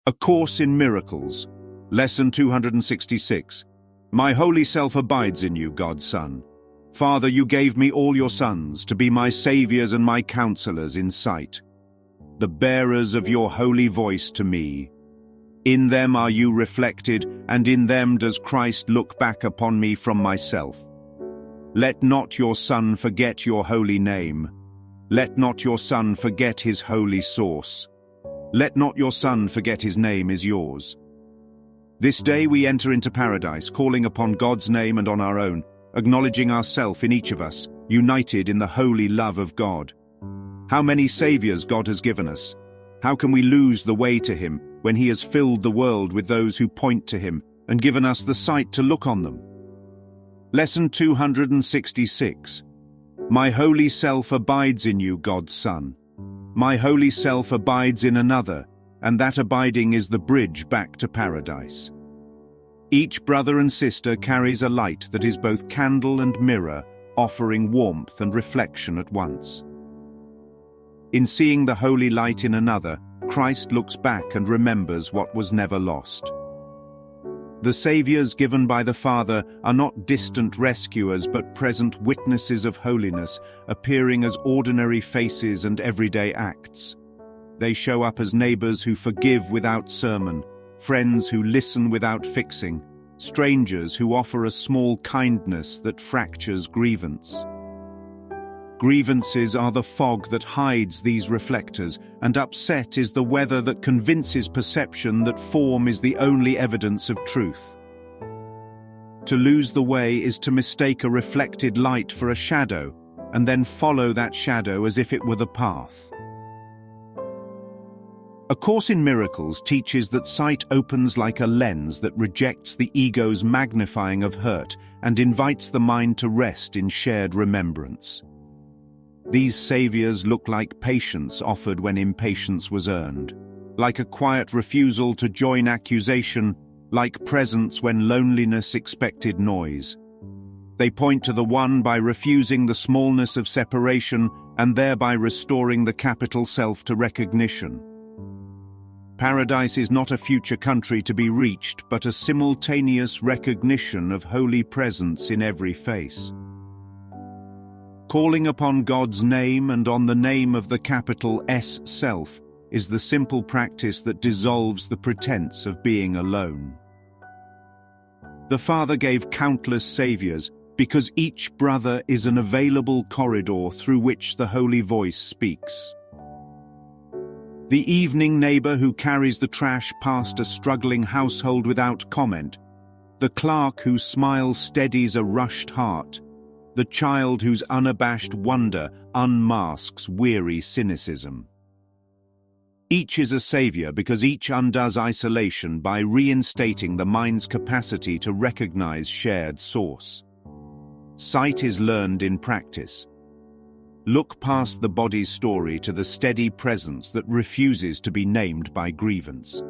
A Course in Miracles, Lesson 266. My holy self abides in you, God's Son. Father, you gave me all your sons to be my saviors and my counselors in sight, the bearers of your holy voice to me. In them are you reflected, and in them does Christ look back upon me from myself. Let not your Son forget your holy name. Let not your Son forget his holy source. Let not your Son forget his name is yours. This day we enter into paradise, calling upon God's name and on our own, acknowledging ourself in each of us, united in the holy love of God. How many saviors God has given us! How can we lose the way to him when he has filled the world with those who point to him and given us the sight to look on them? Lesson 266. My holy self abides in you, God's Son. My holy self abides in another, and that abiding is the bridge back to paradise. Each brother and sister carries a light that is both candle and mirror, offering warmth and reflection at once. In seeing the holy light in another, Christ looks back and remembers what was never lost. The saviors given by the Father are not distant rescuers but present witnesses of holiness, appearing as ordinary faces and everyday acts. They show up as neighbors who forgive without sermon, friends who listen without fixing, strangers who offer a small kindness that fractures grievance. Grievances are the fog that hides these reflectors, and upset is the weather that convinces perception that form is the only evidence of truth. To lose the way is to mistake a reflected light for a shadow, and then follow that shadow as if it were the path. A Course in Miracles teaches that sight opens like a lens that rejects the ego's magnifying of hurt and invites the mind to rest in shared remembrance. These saviors look like patience offered when impatience was earned, like a quiet refusal to join accusation, like presence when loneliness expected noise. They point to the One by refusing the smallness of separation and thereby restoring the capital self to recognition. Paradise is not a future country to be reached, but a simultaneous recognition of holy presence in every face. Calling upon God's name and on the name of the capital S Self is the simple practice that dissolves the pretense of being alone. The Father gave countless saviors because each brother is an available corridor through which the holy voice speaks. The evening neighbor who carries the trash past a struggling household without comment, the clerk whose smile steadies a rushed heart, the child whose unabashed wonder unmasks weary cynicism. Each is a savior because each undoes isolation by reinstating the mind's capacity to recognize shared source. Sight is learned in practice. Look past the body's story to the steady presence that refuses to be named by grievance.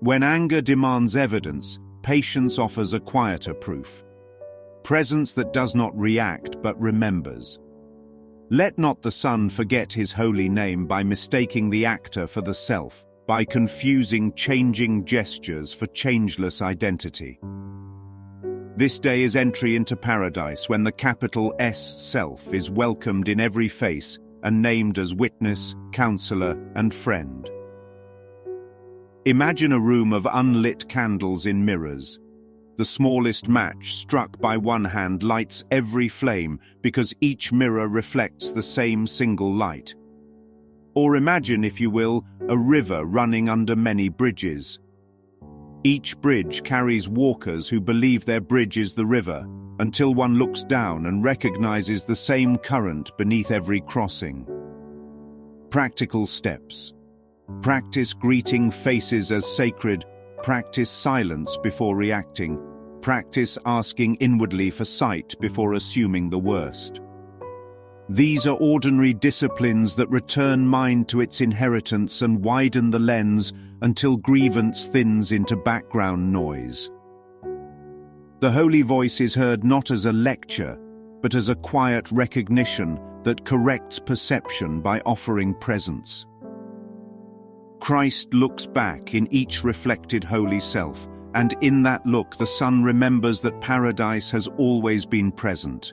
When anger demands evidence, patience offers a quieter proof. Presence that does not react but remembers. Let not the Son forget his holy name by mistaking the actor for the self, by confusing changing gestures for changeless identity. This day is entry into paradise when the capital S Self is welcomed in every face and named as witness, counselor, and friend. Imagine a room of unlit candles in mirrors. The smallest match struck by one hand lights every flame because each mirror reflects the same single light. Or imagine, if you will, a river running under many bridges. Each bridge carries walkers who believe their bridge is the river, until one looks down and recognizes the same current beneath every crossing. Practical steps. Practice greeting faces as sacred. Practice silence before reacting. Practice asking inwardly for sight before assuming the worst. These are ordinary disciplines that return mind to its inheritance and widen the lens until grievance thins into background noise. The holy voice is heard not as a lecture, but as a quiet recognition that corrects perception by offering presence. Christ looks back in each reflected holy self, and in that look the Son remembers that paradise has always been present.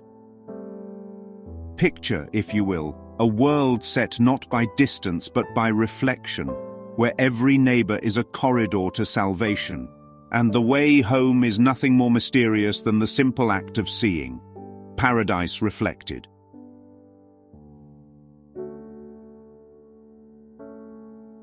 Picture, if you will, a world set not by distance but by reflection, where every neighbor is a corridor to salvation, and the way home is nothing more mysterious than the simple act of seeing. Paradise reflected.